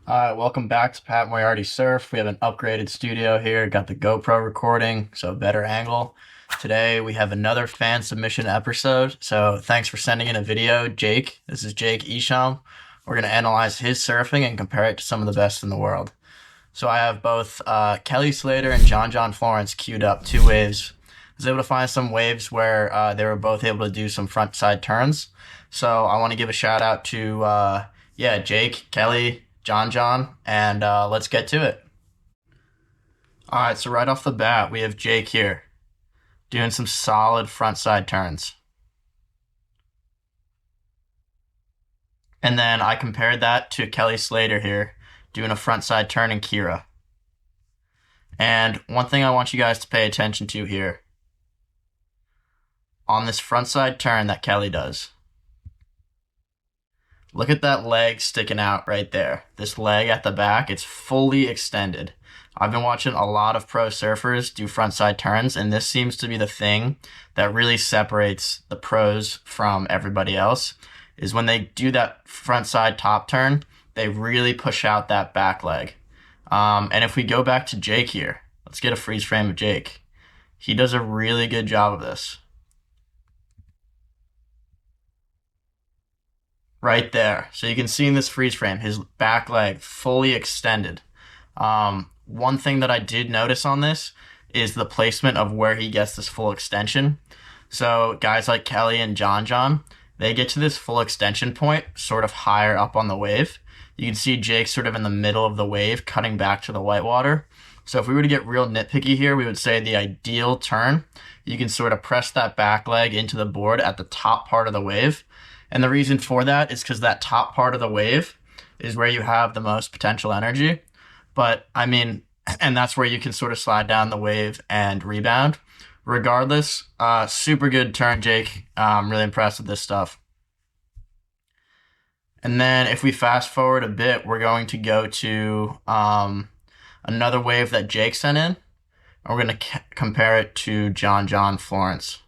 Hi, welcome back to Pat Moriarty Surf. We have an upgraded studio here, got the GoPro recording, so better angle. Today we have another fan submission episode, so thanks for sending in a video, Jake. This is Jake Isham. We're going to analyze his surfing and compare it to some of the best in the world. So I have both Kelly Slater and John Florence queued up, two waves. I was able to find some waves where they were both able to do some front side turns. So I want to give a shout out to Jake, Kelly, John, and let's get to it. All right, so right off the bat, we have Jake here doing some solid front side turns. And then I compared that to Kelly Slater here doing a front side turn in Kira. And one thing I want you guys to pay attention to here on this front side turn that Kelly does. Look at that leg sticking out right there. This leg at the back, it's fully extended. I've been watching a lot of pro surfers do frontside turns, and this seems to be the thing that really separates the pros from everybody else, is when they do that frontside top turn, they really push out that back leg. And if we go back to Jake here, let's get a freeze frame of Jake. He does a really good job of this. Right there. So you can see in this freeze frame, his back leg fully extended. One thing that I did notice on this is the placement of where he gets this full extension. So guys like Kelly and John, they get to this full extension point sort of higher up on the wave. You can see Jake sort of in the middle of the wave cutting back to the whitewater. So if we were to get real nitpicky here, we would say the ideal turn, you can sort of press that back leg into the board at the top part of the wave. And the reason for that is because that top part of the wave is where you have the most potential energy. But I mean, and that's where you can sort of slide down the wave and rebound. Regardless, super good turn, Jake. I'm really impressed with this stuff. And then if we fast forward a bit, we're going to go to another wave that Jake sent in. And we're going to compare it to John Florence.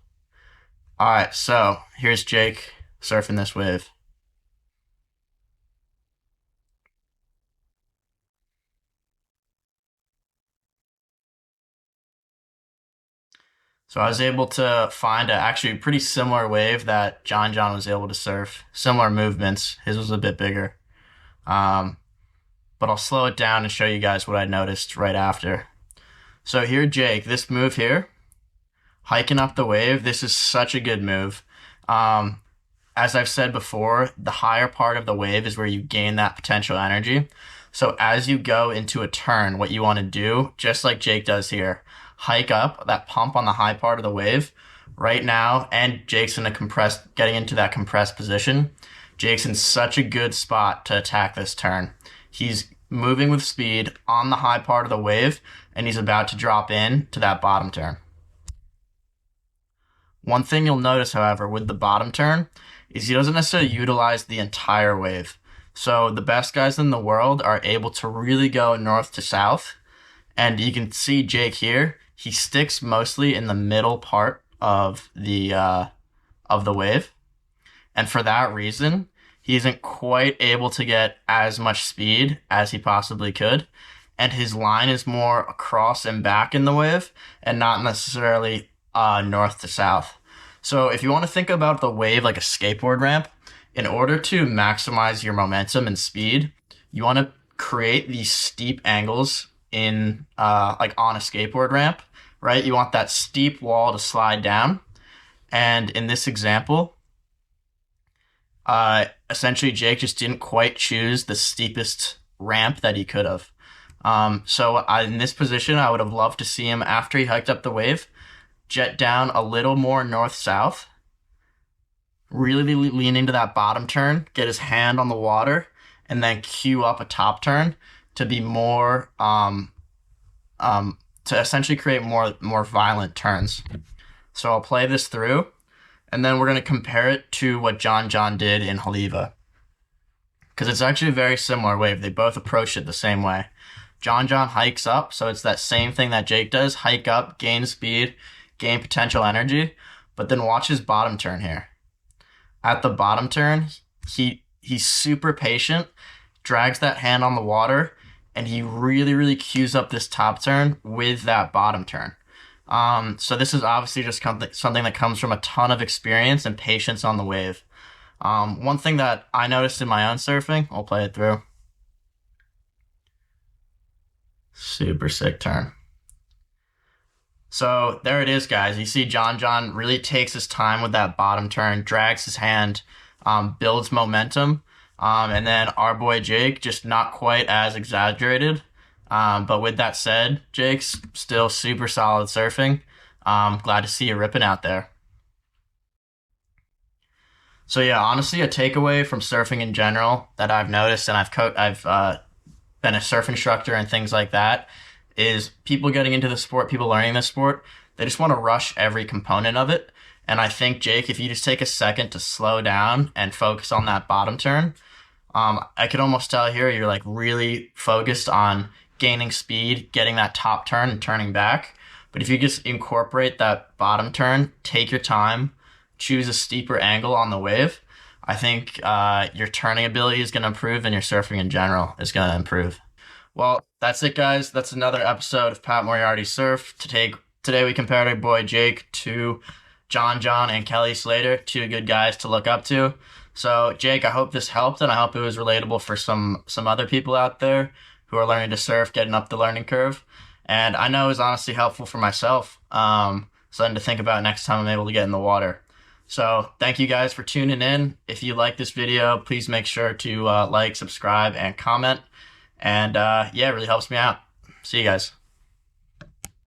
All right, so here's Jake surfing this wave. So I was able to find a actually pretty similar wave that John was able to surf. Similar movements. His was a bit bigger. But I'll slow it down and show you guys what I noticed right after. So here, Jake, this move here, hiking up the wave, this is such a good move. As I've said before, the higher part of the wave is where you gain that potential energy. So as you go into a turn, what you want to do, just like Jake does here, hike up that pump on the high part of the wave right now. And Jake's in getting into that compressed position. Jake's in such a good spot to attack this turn. He's moving with speed on the high part of the wave, and he's about to drop in to that bottom turn. One thing you'll notice, however, with the bottom turn is he doesn't necessarily utilize the entire wave. So the best guys in the world are able to really go north to south. And you can see Jake here, he sticks mostly in the middle part of the wave. And for that reason, he isn't quite able to get as much speed as he possibly could. And his line is more across and back in the wave and not necessarily north to south. So if you want to think about the wave like a skateboard ramp, in order to maximize your momentum and speed, you want to create these steep angles in like on a skateboard ramp, right? You want that steep wall to slide down. And in this example, essentially Jake just didn't quite choose the steepest ramp that he could have. In this position, I would have loved to see him after he hiked up the wave, jet down a little more north-south, really lean into that bottom turn, get his hand on the water, and then cue up a top turn to be more, to essentially create more violent turns. So I'll play this through, and then we're going to compare it to what John did in Haliva. Because it's actually a very similar wave. They both approach it the same way. John hikes up, so it's that same thing that Jake does. Hike up, gain speed, gain potential energy, but then watch his bottom turn here. At the bottom turn, he's super patient, drags that hand on the water, and he really, really cues up this top turn with that bottom turn. So this is obviously just something that comes from a ton of experience and patience on the wave. One thing that I noticed in my own surfing, I'll play it through. Super sick turn. So there it is, guys. You see John really takes his time with that bottom turn, drags his hand, builds momentum. And then our boy Jake, just not quite as exaggerated. But with that said, Jake's still super solid surfing. Glad to see you ripping out there. So yeah, honestly, a takeaway from surfing in general that I've noticed, and I've been a surf instructor and things like that, is people getting into the sport, people learning this sport, they just want to rush every component of it. And I think, Jake, if you just take a second to slow down and focus on that bottom turn, I could almost tell here you're like really focused on gaining speed, getting that top turn and turning back. But if you just incorporate that bottom turn, take your time, choose a steeper angle on the wave, I think your turning ability is going to improve and your surfing in general is going to improve. Well, that's it, guys. That's another episode of Pat Moriarty Surf. Today we compared our boy Jake to John and Kelly Slater, two good guys to look up to. So, Jake, I hope this helped, and I hope it was relatable for some other people out there who are learning to surf, getting up the learning curve. And I know it was honestly helpful for myself, something to think about next time I'm able to get in the water. So, thank you guys for tuning in. If you like this video, please make sure to like, subscribe, and comment. And yeah, it really helps me out. See you guys.